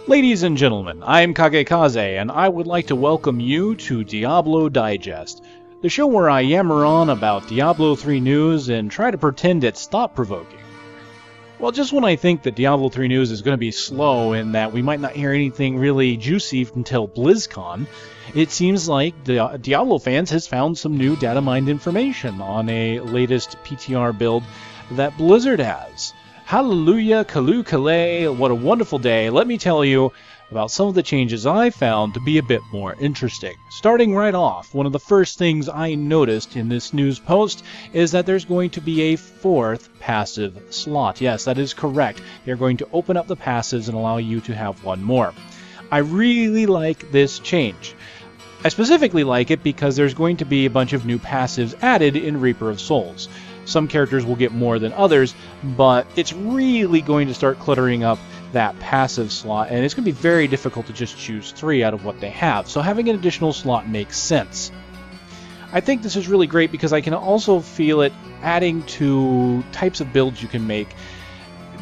Ladies and gentlemen, I'm KageKaze, and I would like to welcome you to Diablo Digest, the show where I yammer on about Diablo 3 news and try to pretend it's thought-provoking. Well, just when I think that Diablo 3 news is going to be slow and that we might not hear anything really juicy until BlizzCon, it seems like the Diablo fans has found some new data mined information on a latest PTR build that Blizzard has. Hallelujah, Kalu Kale, what a wonderful day. Let me tell you about some of the changes I found to be a bit more interesting. Starting right off, one of the first things I noticed in this news post is that there's going to be a fourth passive slot. Yes, that is correct. They're going to open up the passives and allow you to have one more. I really like this change. I specifically like it because there's going to be a bunch of new passives added in Reaper of Souls. Some characters will get more than others, but it's really going to start cluttering up that passive slot, and it's going to be very difficult to just choose 3 out of what they have. So having an additional slot makes sense. I think this is really great because I can also feel it adding to types of builds you can make,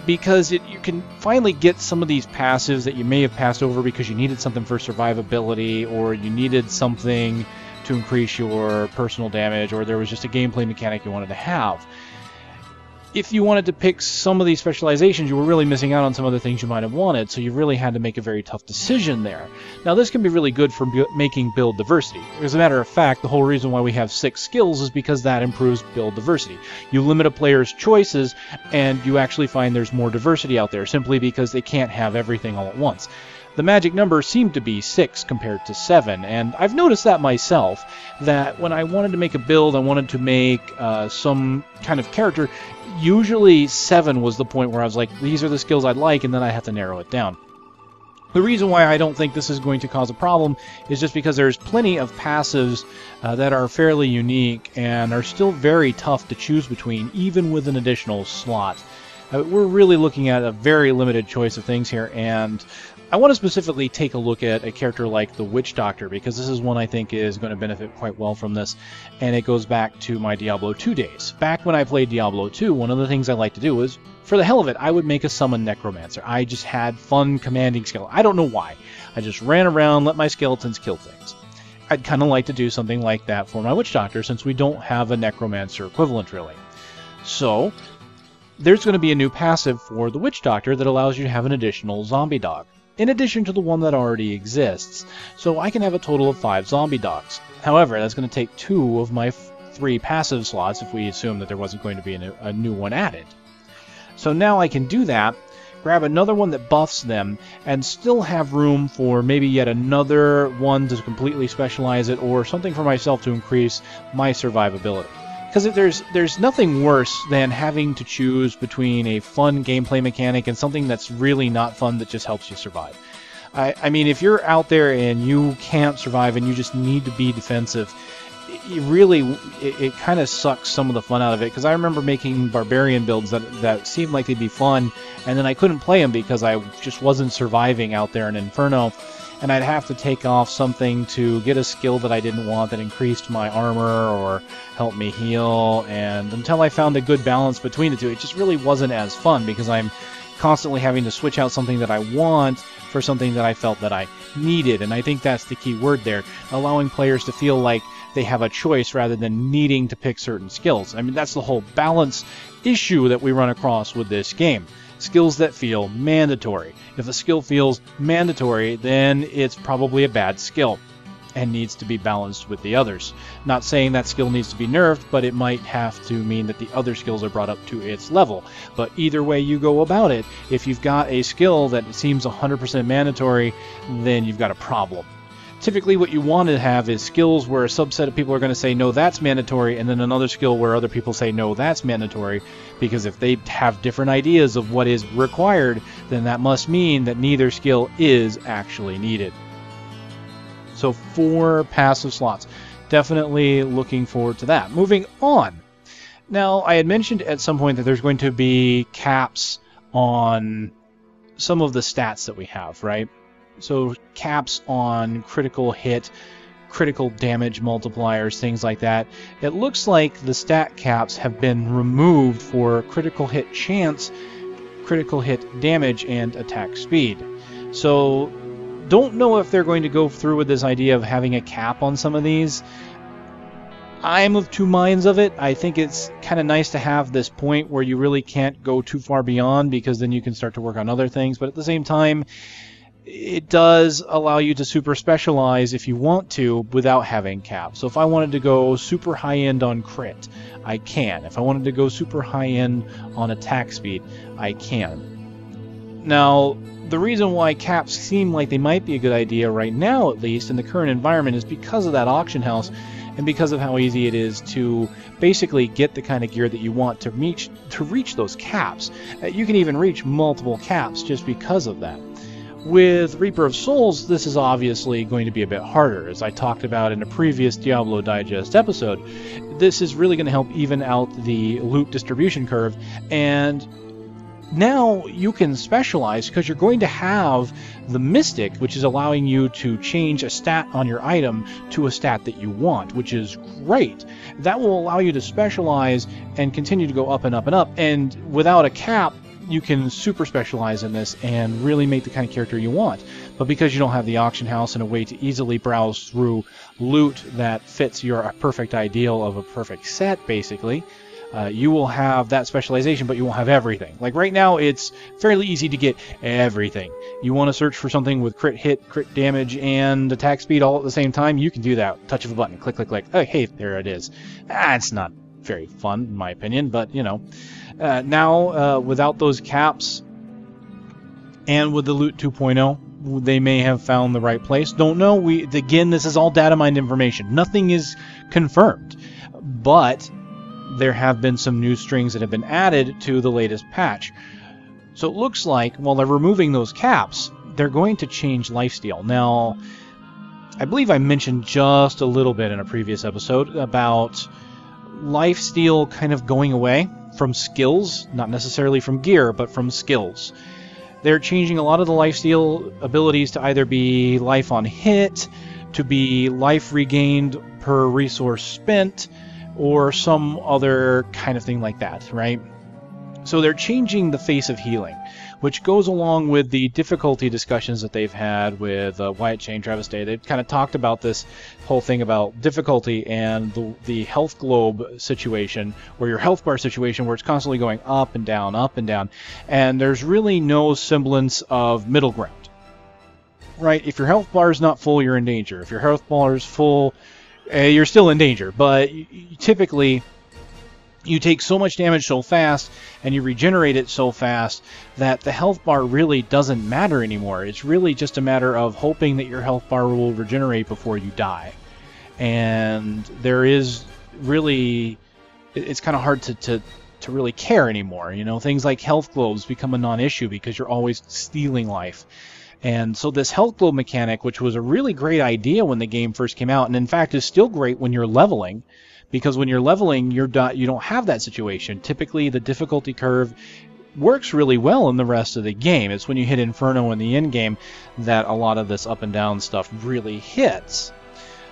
because you can finally get some of these passives that you may have passed over because you needed something for survivability, or you needed something to increase your personal damage, or there was just a gameplay mechanic you wanted to have. If you wanted to pick some of these specializations, you were really missing out on some other things you might have wanted, so you really had to make a very tough decision there. Now, this can be really good for making build diversity. As a matter of fact, the whole reason why we have 6 skills is because that improves build diversity. You limit a player's choices, and you actually find there's more diversity out there, simply because they can't have everything all at once. The magic number seemed to be 6 compared to 7, and I've noticed that myself, that when I wanted to make a build, I wanted to make some kind of character, usually 7 was the point where I was like, these are the skills I'd like, and then I have to narrow it down. The reason why I don't think this is going to cause a problem is just because there's plenty of passives that are fairly unique and are still very tough to choose between, even with an additional slot. We're really looking at a very limited choice of things here, and I want to specifically take a look at a character like the Witch Doctor, because this is one I think is going to benefit quite well from this, and it goes back to my Diablo 2 days. Back when I played Diablo 2, one of the things I liked to do was, for the hell of it, I would make a summon necromancer. I just had fun commanding skeletons. I don't know why. I just ran around, let my skeletons kill things. I'd kind of like to do something like that for my Witch Doctor, since we don't have a necromancer equivalent, really. So there's going to be a new passive for the Witch Doctor that allows you to have an additional zombie dog, in addition to the one that already exists. So I can have a total of 5 zombie dogs. However, that's going to take 2 of my 3 passive slots if we assume that there wasn't going to be a new one added. So now I can do that, grab another one that buffs them, and still have room for maybe yet another one to completely specialize it, or something for myself to increase my survivability. Because there's nothing worse than having to choose between a fun gameplay mechanic and something that's really not fun that just helps you survive. I mean, if you're out there and you can't survive and you just need to be defensive, it kind of sucks some of the fun out of it. Because I remember making barbarian builds that seemed like they'd be fun, and then I couldn't play them because I just wasn't surviving out there in Inferno. And I'd have to take off something to get a skill that I didn't want that increased my armor or helped me heal, and until I found a good balance between the two, it just really wasn't as fun, because I'm constantly having to switch out something that I want for something that I felt that I needed. And I think that's the key word there, allowing players to feel like they have a choice rather than needing to pick certain skills. I mean, that's the whole balance issue that we run across with this game. Skills that feel mandatory. If a skill feels mandatory, then it's probably a bad skill and needs to be balanced with the others. Not saying that skill needs to be nerfed, but it might have to mean that the other skills are brought up to its level. But either way you go about it, if you've got a skill that seems 100% mandatory, then you've got a problem. Typically what you want to have is skills where a subset of people are going to say, no, that's mandatory, and then another skill where other people say, no, that's mandatory, because if they have different ideas of what is required, then that must mean that neither skill is actually needed. So 4 passive slots. Definitely looking forward to that. Moving on. Now, I had mentioned at some point that there's going to be caps on some of the stats that we have, right? So caps on critical hit, critical damage multipliers, things like that. It looks like the stat caps have been removed for critical hit chance, critical hit damage, and attack speed. So don't know if they're going to go through with this idea of having a cap on some of these. I'm of two minds of it. I think it's kind of nice to have this point where you really can't go too far beyond, because then you can start to work on other things. But at the same time, it does allow you to super specialize if you want to without having caps. So if I wanted to go super high end on crit, I can. If I wanted to go super high end on attack speed, I can. Now, the reason why caps seem like they might be a good idea right now, at least in the current environment, is because of that auction house, and because of how easy it is to basically get the kind of gear that you want to reach those caps. You can even reach multiple caps just because of that. With Reaper of Souls, this is obviously going to be a bit harder. As I talked about in a previous Diablo Digest episode, this is really going to help even out the loot distribution curve, and now you can specialize because you're going to have the Mystic, which is allowing you to change a stat on your item to a stat that you want, which is great. That will allow you to specialize and continue to go up and up and up, and without a cap, you can super specialize in this and really make the kind of character you want. But because you don't have the auction house and a way to easily browse through loot that fits your perfect ideal of a perfect set, basically, you will have that specialization, but you won't have everything. Like right now, it's fairly easy to get everything. You want to search for something with crit hit, crit damage, and attack speed all at the same time, you can do that. Touch of a button, click, click, click. Oh, hey, there it is. It's not very fun, in my opinion, but, you know. Now, without those caps, and with the Loot 2.0, they may have found the right place. Don't know. Again, this is all data mined information. Nothing is confirmed. But there have been some new strings that have been added to the latest patch. So it looks like, while they're removing those caps, they're going to change lifesteal. Now, I believe I mentioned just a little bit in a previous episode about lifesteal kind of going away from skills, not necessarily from gear, but from skills. They're changing a lot of the lifesteal abilities to either be life on hit, to be life regained per resource spent, or some other kind of thing like that, right? So they're changing the face of healing, which goes along with the difficulty discussions that they've had with Wyatt Chain, Travis Day. They've kind of talked about this whole thing about difficulty and the health globe situation, or your health bar situation, where it's constantly going up and down, and there's really no semblance of middle ground, right? If your health bar is not full, you're in danger. If your health bar is full, you're still in danger, but typically you take so much damage so fast and you regenerate it so fast that the health bar really doesn't matter anymore. It's really just a matter of hoping that your health bar will regenerate before you die. And there is really, it's kind of hard to really care anymore. You know, things like health globes become a non-issue because you're always stealing life. And so this health globe mechanic, which was a really great idea when the game first came out, and in fact is still great when you're leveling, because when you're leveling, you don't have that situation. Typically, the difficulty curve works really well in the rest of the game. It's when you hit Inferno in the end game that a lot of this up and down stuff really hits.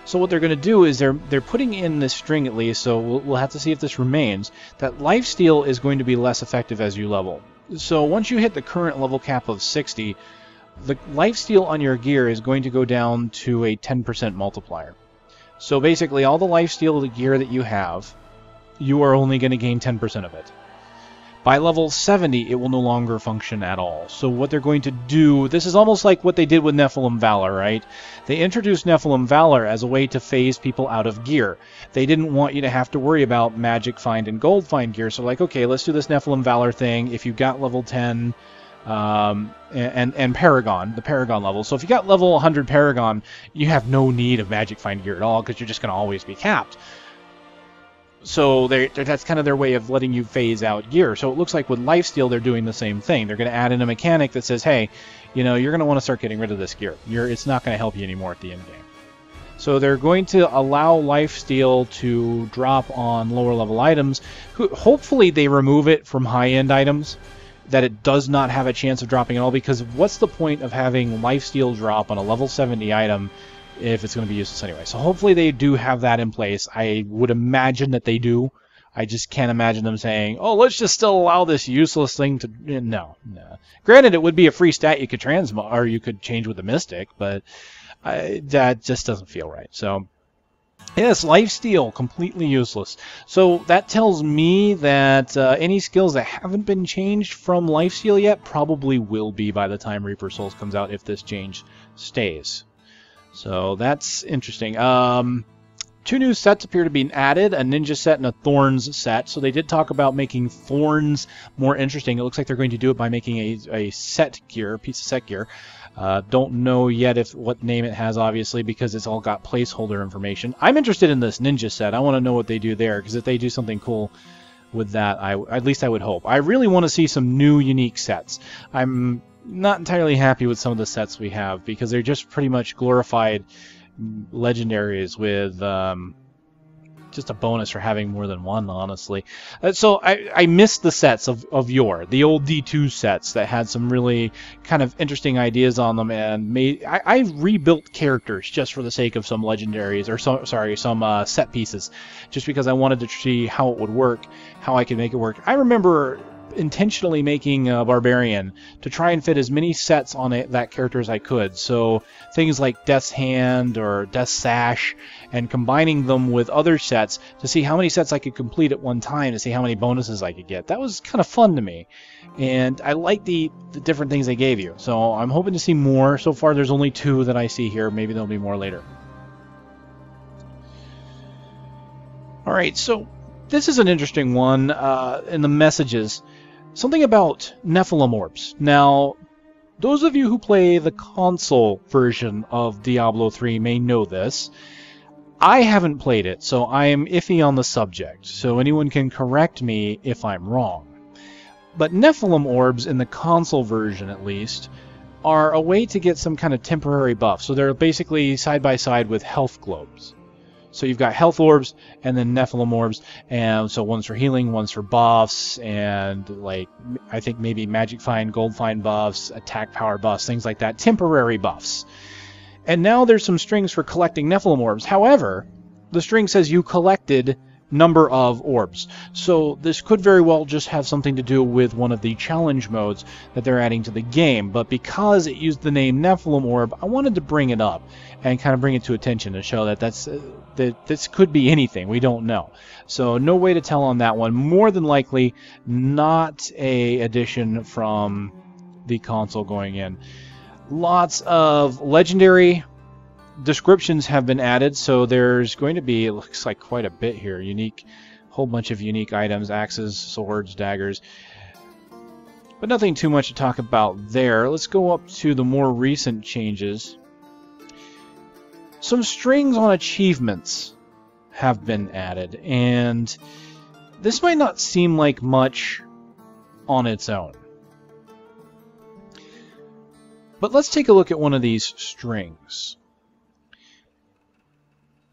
So what they're going to do is they're putting in this string, at least, so we'll have to see if this remains, that lifesteal is going to be less effective as you level. So once you hit the current level cap of 60, the lifesteal on your gear is going to go down to a 10% multiplier. So basically, all the lifesteal of the gear that you have, you are only going to gain 10% of it. By level 70, it will no longer function at all. So what they're going to do, this is almost like what they did with Nephalem Valor, right? They introduced Nephalem Valor as a way to phase people out of gear. They didn't want you to have to worry about Magic Find and Gold Find gear. So like, okay, let's do this Nephalem Valor thing. If you've got level 10... and Paragon, the Paragon level. So if you got level 100 Paragon, you have no need of Magic Find gear at all, because you're just going to always be capped. So that's kind of their way of letting you phase out gear. So it looks like with lifesteal, they're doing the same thing. They're going to add in a mechanic that says, hey, you know, you're going to want to start getting rid of this gear. It's not going to help you anymore at the end game. So they're going to allow lifesteal to drop on lower level items. Hopefully they remove it from high-end items, that it does not have a chance of dropping at all, because what's the point of having lifesteal drop on a level 70 item if it's going to be useless anyway? So hopefully they do have that in place. I would imagine that they do. I just can't imagine them saying, oh, let's just still allow this useless thing to... No. Granted, it would be a free stat you could transmog, or you could change with the Mystic, but that just doesn't feel right. So, yes, lifesteal, completely useless. So that tells me that any skills that haven't been changed from lifesteal yet probably will be by the time Reaper Souls comes out if this change stays. So that's interesting. 2 new sets appear to be added, a Ninja set and a Thorns set. So they did talk about making Thorns more interesting. It looks like they're going to do it by making a set gear, a piece of set gear. Don't know yet what name it has, obviously, because it's all got placeholder information. I'm interested in this Ninja set. I want to know what they do there, because if they do something cool with that, at least I would hope. I really want to see some new, unique sets. I'm not entirely happy with some of the sets we have, because they're just pretty much glorified legendaries with just a bonus for having more than one, honestly. So I missed the sets of yore, the old D2 sets that had some really kind of interesting ideas on them, and I rebuilt characters just for the sake of some legendaries, or some set pieces, just because I wanted to see how it would work, how I could make it work. I remember intentionally making a Barbarian to try and fit as many sets on that character as I could. So things like Death's Hand or Death's Sash, and combining them with other sets to see how many sets I could complete at one time, to see how many bonuses I could get. That was kind of fun to me, and I like the different things they gave you. So I'm hoping to see more. So far there's only 2 that I see here. Maybe there'll be more later. Alright, so this is an interesting one in the messages. Something about Nephalem Orbs. Now, those of you who play the console version of Diablo 3 may know this. I haven't played it, so I am iffy on the subject, so anyone can correct me if I'm wrong. But Nephalem Orbs, in the console version at least, are a way to get some kind of temporary buff. So they're basically side by side with health globes. So you've got health orbs and then Nephalem Orbs, and so one's for healing, one's for buffs, and like I think maybe magic find, gold find buffs, attack power buffs, things like that, temporary buffs. And now there's some strings for collecting Nephalem Orbs. However, the string says you collected number of orbs. So this could very well just have something to do with one of the challenge modes that they're adding to the game. But because it used the name Nephalem Orb, I wanted to bring it up and kind of bring it to attention to show that that this could be anything. We don't know. So no way to tell on that one. More than likely not a addition from the console going in. Lots of legendary descriptions have been added, so there's going to be, it looks like quite a bit here, unique, whole bunch of unique items, axes, swords, daggers, but nothing too much to talk about there. Let's go up to the more recent changes. Some strings on achievements have been added, and this might not seem like much on its own. But let's take a look at one of these strings.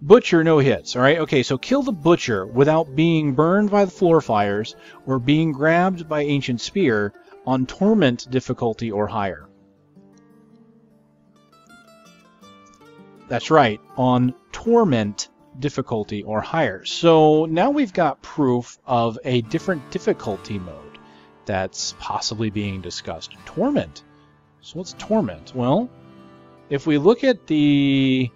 Butcher, no hits. Alright, okay, so kill the Butcher without being burned by the floor fires or being grabbed by Ancient Spear on Torment difficulty or higher. That's right, on Torment difficulty or higher. So now we've got proof of a different difficulty mode that's possibly being discussed. Torment. So what's Torment? Well, if we look at the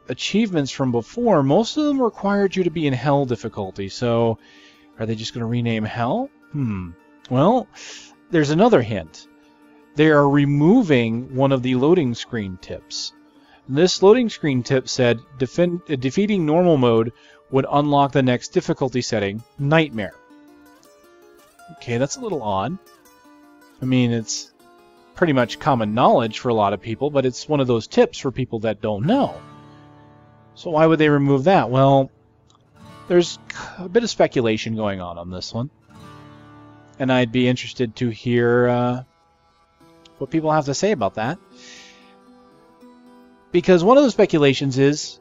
achievements from before, most of them required you to be in Hell difficulty. So are they just going to rename Hell? Well, there's another hint. They are removing one of the loading screen tips. This loading screen tip said defeating normal mode would unlock the next difficulty setting, Nightmare. Okay, that's a little odd. I mean, it's pretty much common knowledge for a lot of people, but it's one of those tips for people that don't know. So why would they remove that? Well, there's a bit of speculation going on this one, and I'd be interested to hear what people have to say about that. Because one of the speculations is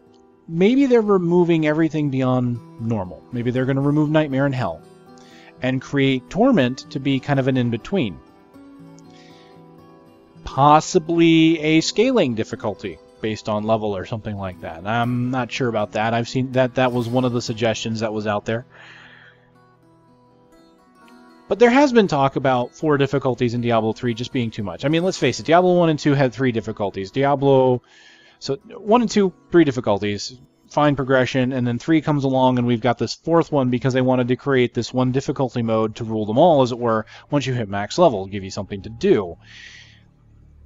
maybe they're removing everything beyond normal. Maybe they're going to remove Nightmare and Hell and create Torment to be kind of an in-between. Possibly a scaling difficulty based on level or something like that. I'm not sure about that. I've seen that was one of the suggestions that was out there. But there has been talk about 4 difficulties in Diablo 3 just being too much. I mean, let's face it, Diablo 1 and 2 had 3 difficulties. So 1 and 2, 3 difficulties, fine progression, and then 3 comes along and we've got this 4th one because they wanted to create this one difficulty mode to rule them all, as it were. Once you hit max level, give you something to do.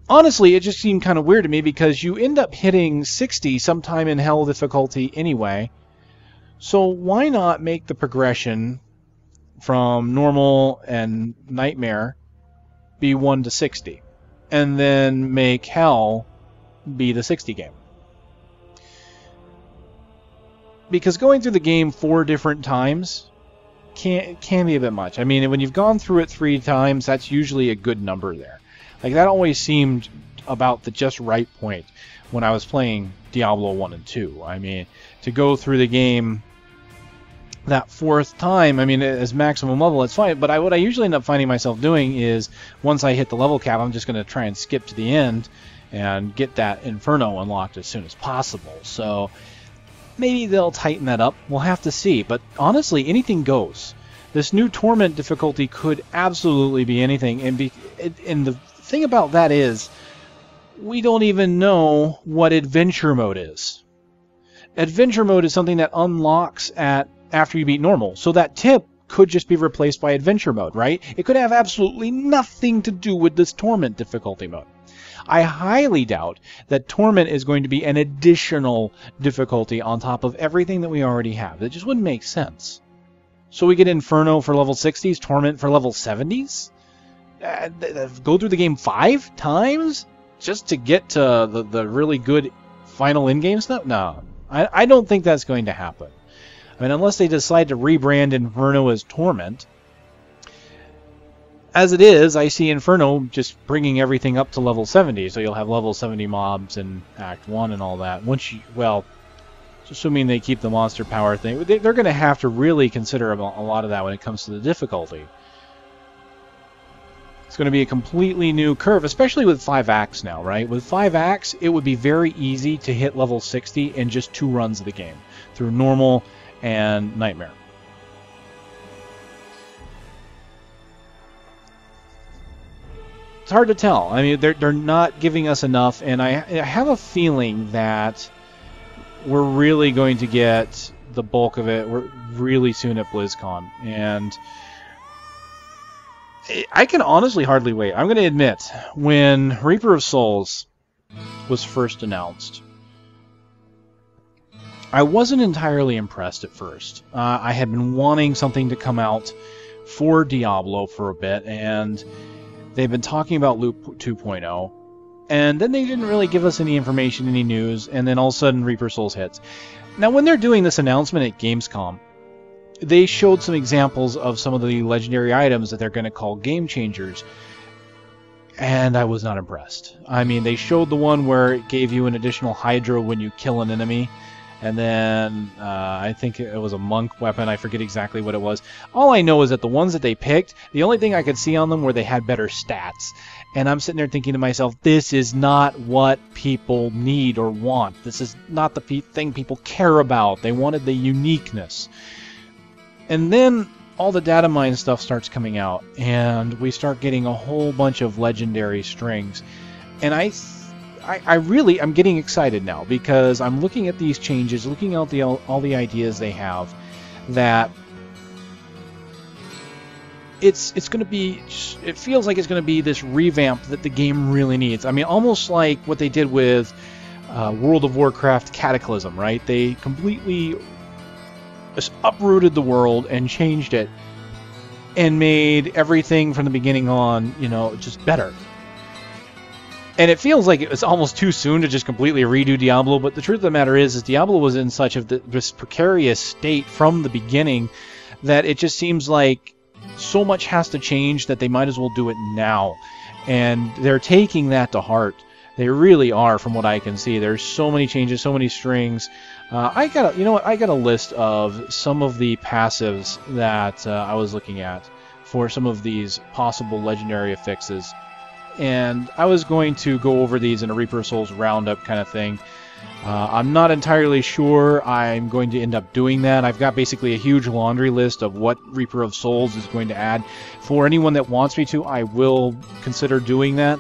Honestly, it just seemed kind of weird to me because you end up hitting 60 sometime in hell difficulty anyway. So why not make the progression from normal and nightmare be 1 to 60, and then make hell be the 60 game? Because going through the game 4 different times can be a bit much. I mean, when you've gone through it 3 times, that's usually a good number there. Like, that always seemed about the just right point when I was playing Diablo 1 and 2. I mean, to go through the game that 4th time, I mean, as maximum level, it's fine. But what I usually end up finding myself doing is, once I hit the level cap, I'm just going to try and skip to the end and get that Inferno unlocked as soon as possible. So maybe they'll tighten that up. We'll have to see. But honestly, anything goes. This new Torment difficulty could absolutely be anything. And the thing about that is, we don't even know what Adventure Mode is. Adventure Mode is something that unlocks after you beat normal. So that tip could just be replaced by Adventure Mode, right? It could have absolutely nothing to do with this Torment difficulty mode. I highly doubt that Torment is going to be an additional difficulty on top of everything that we already have. That just wouldn't make sense. So we get Inferno for level 60s, Torment for level 70s? Go through the game 5 times just to get to the really good final in-game stuff? No, I don't think that's going to happen. I mean, unless they decide to rebrand Inferno as Torment. As it is, I see Inferno just bringing everything up to level 70, so you'll have level 70 mobs in Act 1 and all that. Well, assuming they keep the monster power thing, they're going to have to really consider a lot of that when it comes to the difficulty. It's going to be a completely new curve, especially with 5 acts now, right? With 5 acts, it would be very easy to hit level 60 in just 2 runs of the game, through normal and nightmare. It's hard to tell. I mean, they're not giving us enough, and I have a feeling that we're really going to get the bulk of it really soon at BlizzCon, and I can honestly hardly wait. I'm going to admit, when Reaper of Souls was first announced, I wasn't entirely impressed at first. I had been wanting something to come out for Diablo for a bit, and they've been talking about Loop 2.0, and then they didn't really give us any information, any news, and then all of a sudden Reaper Souls hits. Now, when they're doing this announcement at Gamescom, they showed some examples of some of the legendary items that they're going to call game changers, and I was not impressed. I mean, they showed the one where it gave you an additional Hydra when you kill an enemy, and then I think it was a monk weapon. I forget exactly what it was. All I know is that the ones that they picked, the only thing I could see on them were they had better stats. And I'm sitting there thinking to myself, this is not what people need or want. This is not the thing people care about. They wanted the uniqueness. And then all the data mine stuff starts coming out, and we start getting a whole bunch of legendary strings. And I'm getting excited now, because I'm looking at these changes, looking at all the ideas they have, that it's going to be, it feels like it's going to be this revamp that the game really needs. I mean, almost like what they did with World of Warcraft Cataclysm, right? They completely just uprooted the world and changed it and made everything from the beginning on, just better. And it feels like it's almost too soon to just completely redo Diablo, but the truth of the matter is Diablo was in such this precarious state from the beginning that it just seems like so much has to change that they might as well do it now. And they're taking that to heart. They really are, from what I can see. There's so many changes, so many strings. I got a list of some of the passives that I was looking at for some of these possible legendary affixes. And I was going to go over these in a Reaper Souls roundup kind of thing. I'm not entirely sure I'm going to end up doing that. I've got basically a huge laundry list of what Reaper of Souls is going to add. For anyone that wants me to, I will consider doing that.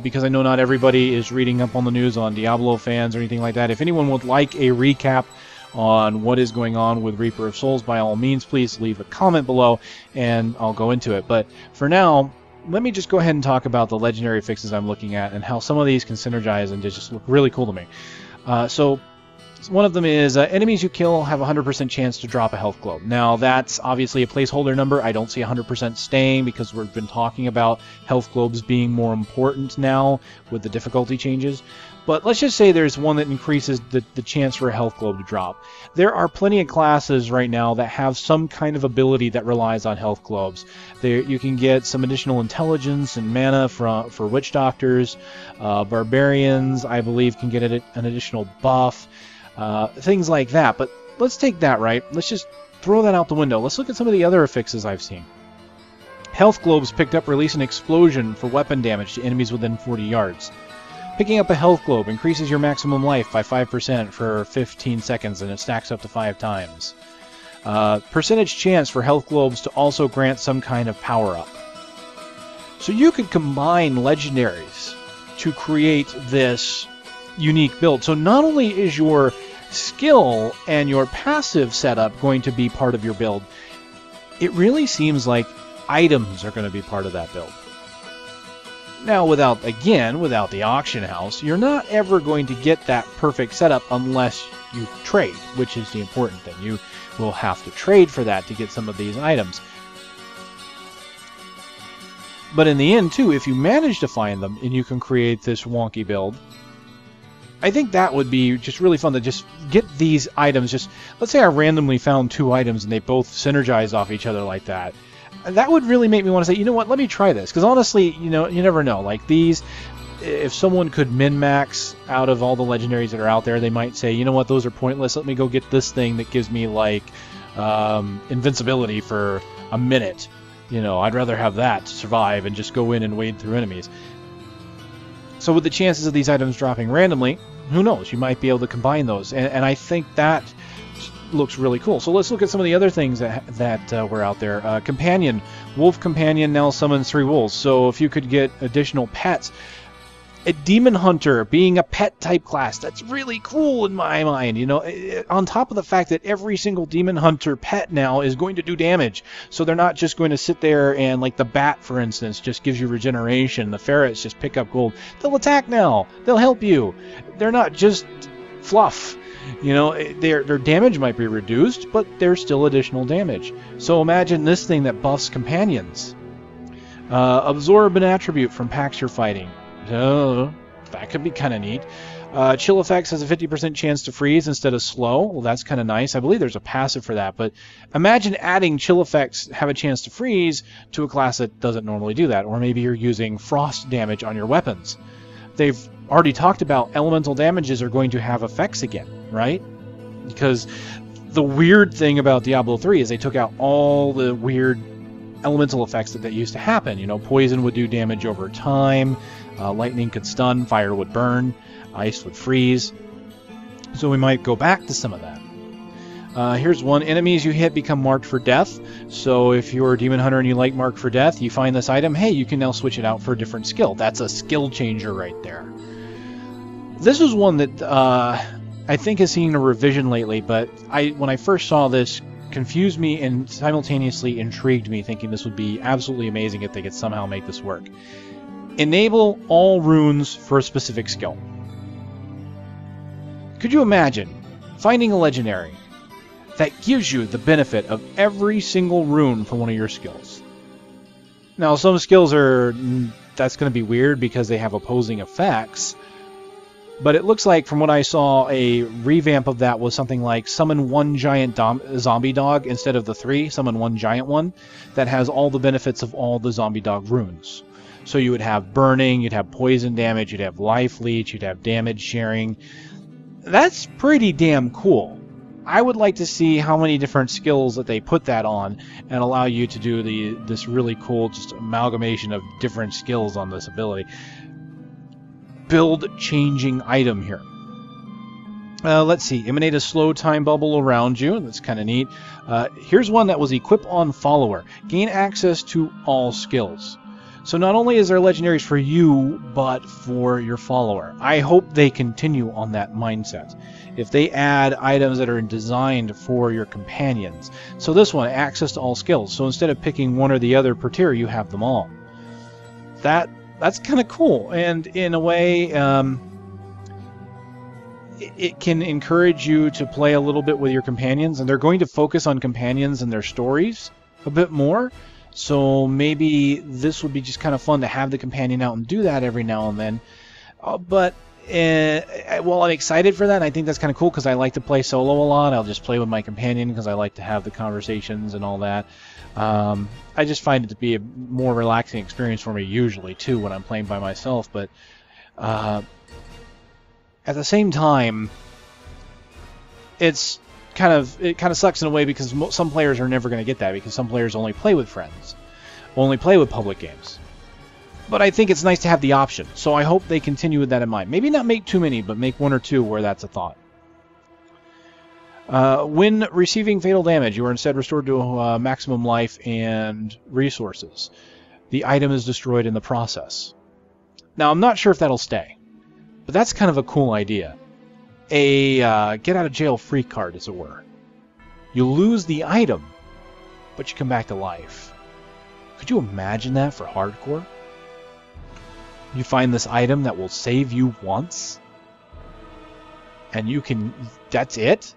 Because I know not everybody is reading up on the news on Diablo fans or anything like that. If anyone would like a recap on what is going on with Reaper of Souls, by all means, please leave a comment below, and I'll go into it. But for now, let me just go ahead and talk about the legendary fixes I'm looking at and how some of these can synergize and just look really cool to me. So one of them is enemies you kill have a 100% chance to drop a health globe. Now that's obviously a placeholder number. I don't see 100% staying because we've been talking about health globes being more important now with the difficulty changes. But let's just say there's one that increases the chance for a health globe to drop. There are plenty of classes right now that have some kind of ability that relies on health globes. You can get some additional intelligence and mana for witch doctors. Barbarians, I believe, can get an additional buff. Things like that. But let's take that, right? Let's just throw that out the window. Let's look at some of the other affixes I've seen. Health globes picked up release an explosion for weapon damage to enemies within 40 yards. Picking up a health globe increases your maximum life by 5% for 15 seconds, and it stacks up to 5 times. Percentage chance for health globes to also grant some kind of power-up. So you could combine legendaries to create this unique build. So not only is your skill and your passive setup going to be part of your build, it really seems like items are going to be part of that build. Now, without the auction house, you're not ever going to get that perfect setup unless you trade, which is the important thing. You will have to trade for that to get some of these items. But in the end, too, if you manage to find them and you can create this wonky build, I think that would be just really fun to just get these items. Just let's say I randomly found 2 items and they both synergize off each other like that. That would really make me want to say, you know what, let me try this. Because honestly, you know, you never know. Like these, if someone could min-max out of all the legendaries that are out there, they might say, you know what, those are pointless. Let me go get this thing that gives me, like, invincibility for a minute. You know, I'd rather have that to survive and just go in and wade through enemies. So with the chances of these items dropping randomly, who knows? You might be able to combine those. And I think that looks really cool. So let's look at some of the other things that were out there. Companion. Wolf Companion now summons 3 wolves. So if you could get additional pets. A Demon Hunter being a pet type class. That's really cool in my mind. You know, on top of the fact that every single Demon Hunter pet now is going to do damage. So they're not just going to sit there and, like the bat, for instance, just gives you regeneration. The ferrets just pick up gold. They'll attack now. They'll help you. They're not just fluff. You know, their damage might be reduced, but there's still additional damage. So imagine this thing that buffs companions. Absorb an attribute from packs you're fighting. That could be kind of neat. Chill Effects has a 50% chance to freeze instead of slow. Well, that's kind of nice. I believe there's a passive for that, but imagine adding Chill Effects have a chance to freeze to a class that doesn't normally do that. Or maybe you're using frost damage on your weapons. They've already talked about elemental damages are going to have effects again, right? Because the weird thing about Diablo 3 is they took out all the weird elemental effects that used to happen. You know, poison would do damage over time, lightning could stun, fire would burn, ice would freeze. So we might go back to some of that. Here's one. Enemies you hit become marked for death. So if you're a Demon Hunter and you like marked for death, you find this item, hey, you can now switch it out for a different skill. That's a skill changer right there. This is one that I think has seen a revision lately, but when I first saw this, confused me and simultaneously intrigued me, thinking this would be absolutely amazing if they could somehow make this work. Enable all runes for a specific skill. Could you imagine finding a legendary that gives you the benefit of every single rune for one of your skills? Now, some skills that's going to be weird because they have opposing effects, but it looks like, from what I saw, a revamp of that was something like summon 1 giant zombie dog instead of the 3, summon 1 giant one that has all the benefits of all the zombie dog runes. So you would have burning, you'd have poison damage, you'd have life leech, you'd have damage sharing. That's pretty damn cool. I would like to see how many different skills that they put that on and allow you to do this really cool just amalgamation of different skills on this ability. build-changing item here. Let's see. Emanate a slow time bubble around you. That's kind of neat. Here's one that was equip on follower. Gain access to all skills. So not only is there legendaries for you, but for your follower. I hope they continue on that mindset. If they add items that are designed for your companions. So this one, access to all skills. So instead of picking one or the other per tier, you have them all. That's kind of cool. And in a way, it can encourage you to play a little bit with your companions. And they're going to focus on companions and their stories a bit more. So maybe this would be just kind of fun to have the companion out and do that every now and then. But well, I'm excited for that. I think that's kind of cool because I like to play solo a lot. I'll just play with my companion because I like to have the conversations and all that. I just find it to be a more relaxing experience for me usually too when I'm playing by myself. But at the same time, it kind of sucks in a way because some players are never going to get that because some players only play with friends, only play with public games. But I think it's nice to have the option, so I hope they continue with that in mind. Maybe not make too many, but make one or two where that's a thought. When receiving fatal damage, you are instead restored to maximum life and resources. The item is destroyed in the process. Now, I'm not sure if that'll stay, but that's kind of a cool idea. A get-out-of-jail-free card, as it were. You lose the item, but you come back to life. Could you imagine that for hardcore? You find this item that will save you once, and you can... that's it?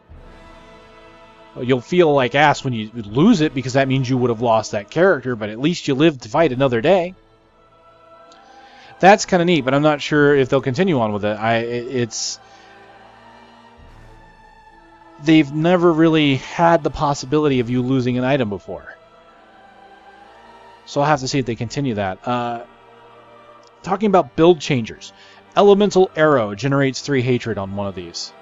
You'll feel like ass when you lose it, because that means you would have lost that character, but at least you lived to fight another day. That's kind of neat, but I'm not sure if they'll continue on with it. They've never really had the possibility of you losing an item before. So I'll have to see if they continue that. Talking about build changers. Elemental Arrow generates 3 hatred on one of these.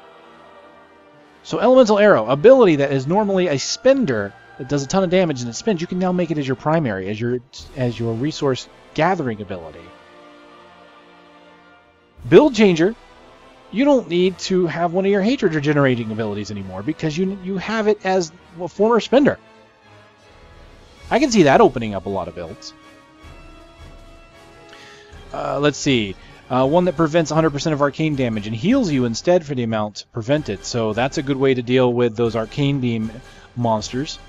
So Elemental Arrow, ability that is normally a spender that does a ton of damage and it spins, you can now make it as your primary, as your resource gathering ability. Build changer, you don't need to have one of your hatred generating abilities anymore because you have it as a former spender. I can see that opening up a lot of builds. Let's see. One that prevents 100% of arcane damage and heals you instead for the amount prevented. So that's a good way to deal with those arcane beam monsters.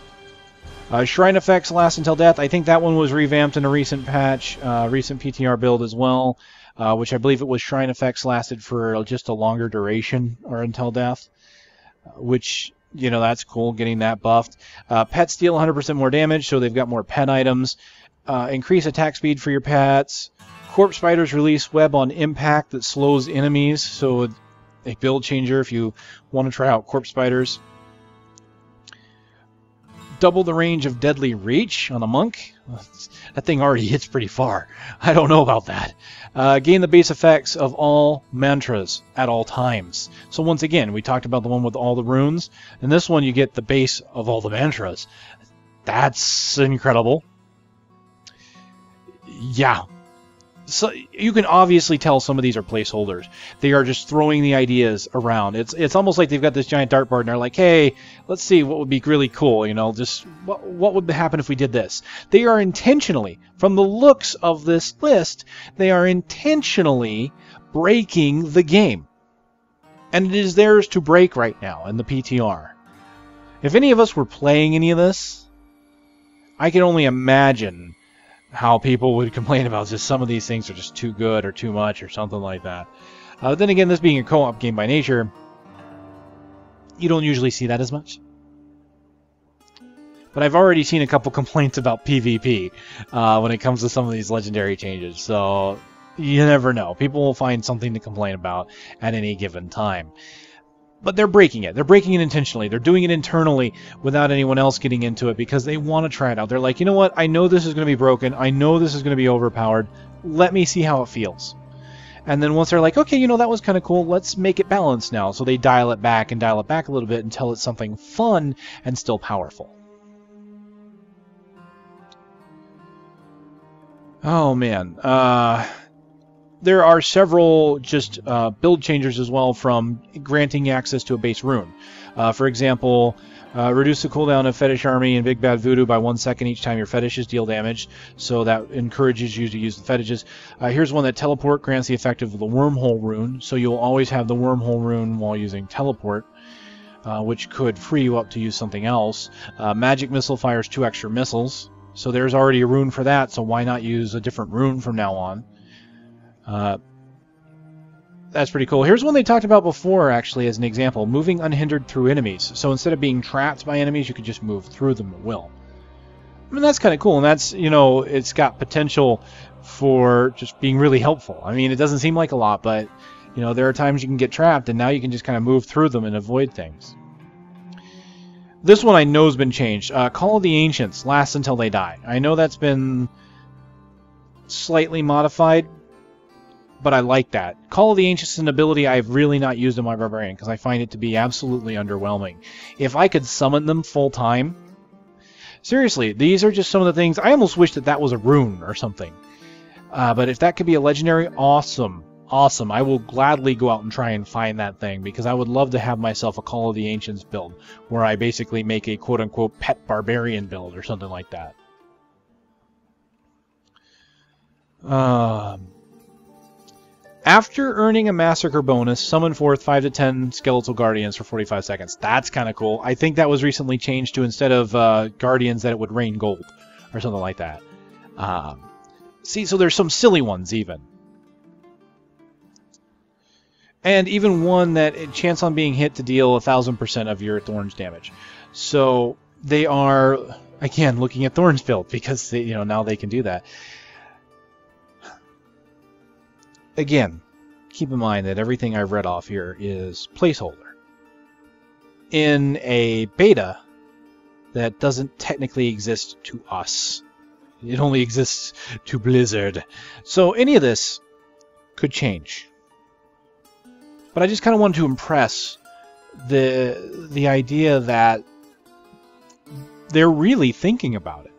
Shrine effects last until death. I think that one was revamped in a recent patch, recent PTR build as well, which I believe it was Shrine effects lasted for just a longer duration or until death, which, you know, that's cool, getting that buffed. Pets deal 100% more damage, so they've got more pet items. Increase attack speed for your pets. Corpse spiders release web on impact that slows enemies, so a build changer if you want to try out corpse spiders. Double the range of deadly reach on a monk. That thing already hits pretty far. I don't know about that. Gain the base effects of all mantras at all times. So once again, we talked about the one with all the runes. In this one, you get the base of all the mantras. That's incredible. Yeah. So you can obviously tell some of these are placeholders. They are just throwing the ideas around. It's almost like they've got this giant dartboard and they're like, hey, let's see what would be really cool, you know, just what would happen if we did this. They are intentionally, from the looks of this list, they are intentionally breaking the game. And it is theirs to break right now in the PTR. If any of us were playing any of this, I can only imagine how people would complain about just some of these things are just too good or too much or something like that. But then again, this being a co-op game by nature, you don't usually see that as much. But I've already seen a couple complaints about PvP when it comes to some of these legendary changes. So you never know. People will find something to complain about at any given time. But they're breaking it. They're breaking it intentionally. They're doing it internally without anyone else getting into it because they want to try it out. They're like, you know what? I know this is going to be broken. I know this is going to be overpowered. Let me see how it feels. And then once they're like, okay, you know, that was kind of cool. Let's make it balanced now. So they dial it back and dial it back a little bit until it's something fun and still powerful. Oh, man. there are several just build changers as well from granting access to a base rune. For example, reduce the cooldown of Fetish Army and Big Bad Voodoo by 1 second each time your fetishes deal damage, so that encourages you to use the fetishes. Here's one that teleport grants the effect of the wormhole rune, so you'll always have the wormhole rune while using teleport, which could free you up to use something else. Magic Missile fires 2 extra missiles, so there's already a rune for that, so why not use a different rune from now on? That's pretty cool. Here's one they talked about before, actually, as an example. Moving unhindered through enemies. So instead of being trapped by enemies, you could just move through them at will. I mean, that's kind of cool, and that's, you know, it's got potential for just being really helpful. I mean, it doesn't seem like a lot, but, you know, there are times you can get trapped, and now you can just kind of move through them and avoid things. This one I know has been changed. Call of the Ancients lasts until they die. I know that's been slightly modified, but I like that. Call of the Ancients is an ability I've really not used in my Barbarian because I find it to be absolutely underwhelming. If I could summon them full time... Seriously, these are just some of the things... I almost wish that that was a rune or something. But if that could be a legendary, awesome. Awesome. I will gladly go out and try and find that thing because I would love to have myself a Call of the Ancients build where I basically make a quote-unquote pet Barbarian build or something like that. After earning a Massacre bonus, summon forth 5 to 10 Skeletal Guardians for 45 seconds. That's kind of cool. I think that was recently changed to, instead of Guardians, that it would rain gold or something like that. See, so there's some silly ones even. And even one that chance on being hit to deal 1000% of your Thorns damage. So they are, again, looking at Thorns build because they, you know, now they can do that. Again, keep in mind that everything I've read off here is placeholder. In a beta that doesn't technically exist to us. It only exists to Blizzard. So any of this could change. But I just kind of wanted to impress the idea that they're really thinking about it.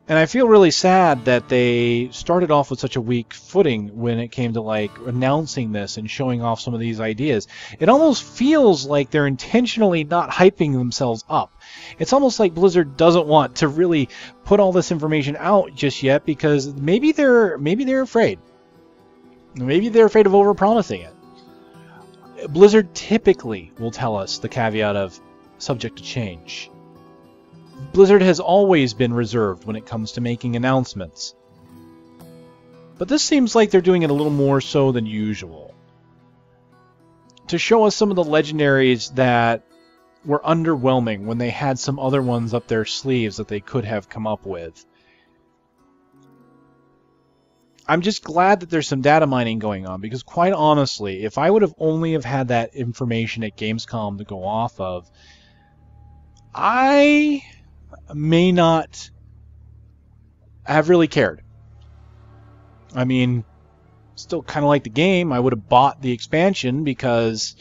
And I feel really sad that they started off with such a weak footing when it came to, like, announcing this and showing off some of these ideas. It almost feels like they're intentionally not hyping themselves up. It's almost like Blizzard doesn't want to really put all this information out just yet because maybe they're afraid. Maybe they're afraid of overpromising it. Blizzard typically will tell us the caveat of subject to change. Blizzard has always been reserved when it comes to making announcements. But this seems like they're doing it a little more so than usual. To show us some of the legendaries that were underwhelming when they had some other ones up their sleeves that they could have come up with. I'm just glad that there's some data mining going on, because quite honestly, if I would have only have had that information at Gamescom to go off of, I may not have really cared. I mean, still kind of like the game. I would have bought the expansion because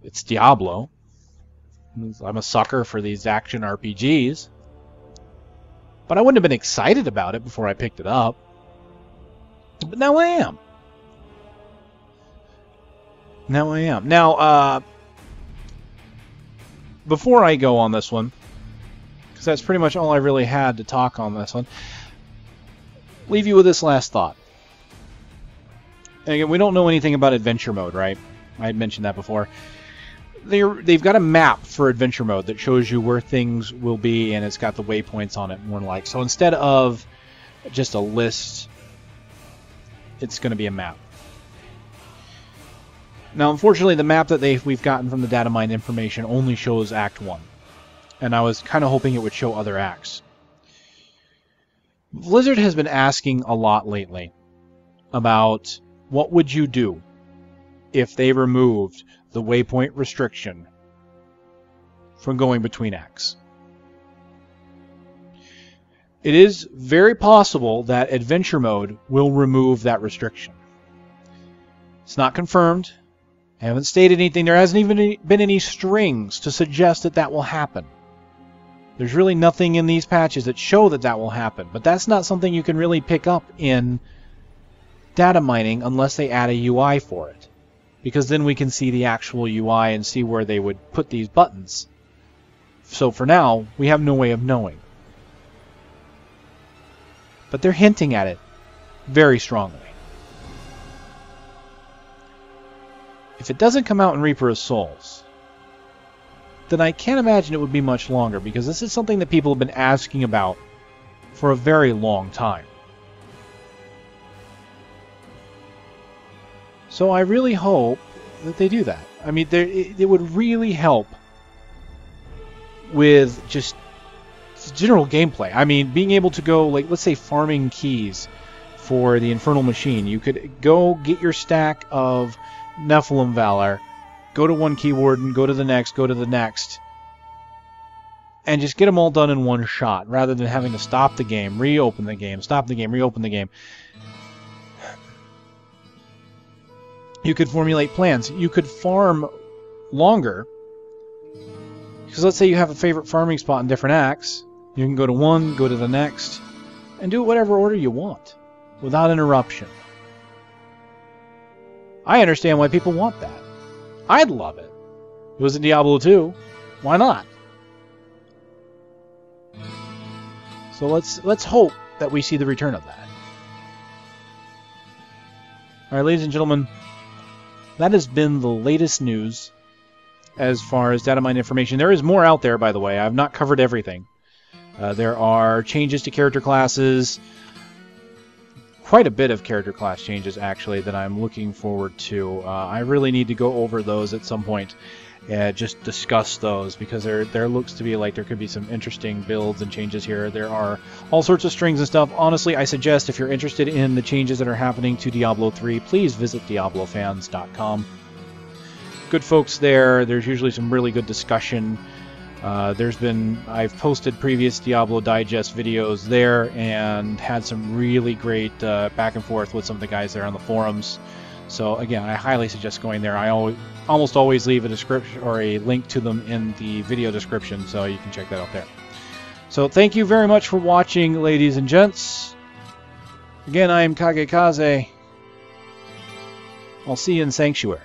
it's Diablo. I'm a sucker for these action RPGs. But I wouldn't have been excited about it before I picked it up. But now I am. Now, before I go on this one, because that's pretty much all I really had to talk on this one, leave you with this last thought. And again, we don't know anything about adventure mode, right? I had mentioned that before. They've got a map for adventure mode that shows you where things will be, and it's got the waypoints on it, more like. So instead of just a list, it's going to be a map. Now, unfortunately, the map that we've gotten from the data mine information only shows Act 1. And I was kind of hoping it would show other acts. Blizzard has been asking a lot lately about what would you do if they removed the waypoint restriction from going between acts. It is very possible that adventure mode will remove that restriction. It's not confirmed. I haven't stated anything. There hasn't even been any strings to suggest that that will happen. There's really nothing in these patches that show that that will happen. But that's not something you can really pick up in data mining unless they add a UI for it. Because then we can see the actual UI and see where they would put these buttons. So for now, we have no way of knowing. But they're hinting at it very strongly. If it doesn't come out in Reaper of Souls, then I can't imagine it would be much longer, because this is something that people have been asking about for a very long time. So I really hope that they do that. I mean, it would really help with just general gameplay. I mean, being able to go, like, let's say farming keys for the Infernal Machine. You could go get your stack of Nephalem Valor, go to one key warden, go to the next, and just get them all done in one shot, rather than having to stop the game, reopen the game, stop the game, reopen the game. You could formulate plans. You could farm longer. Because let's say you have a favorite farming spot in different acts. You can go to one, go to the next, and do it whatever order you want, without interruption. I understand why people want that. I'd love it. It was in Diablo 2. Why not? So let's hope that we see the return of that. Alright, ladies and gentlemen, that has been the latest news as far as data mine information. There is more out there, by the way. I've not covered everything. There are changes to character classes. Quite a bit of character class changes, actually, that I'm looking forward to. I really need to go over those at some point and just discuss those, because there looks to be like there could be some interesting builds and changes here. There are all sorts of strings and stuff. Honestly, I suggest if you're interested in the changes that are happening to Diablo 3, please visit DiabloFans.com. Good folks there. There's usually some really good discussion. I've posted previous Diablo Digest videos there and had some really great back and forth with some of the guys there on the forums. So again, I highly suggest going there. I almost always leave a description or a link to them in the video description, so you can check that out there. So thank you very much for watching, ladies and gents. Again, I am KageKaze. I'll see you in Sanctuary.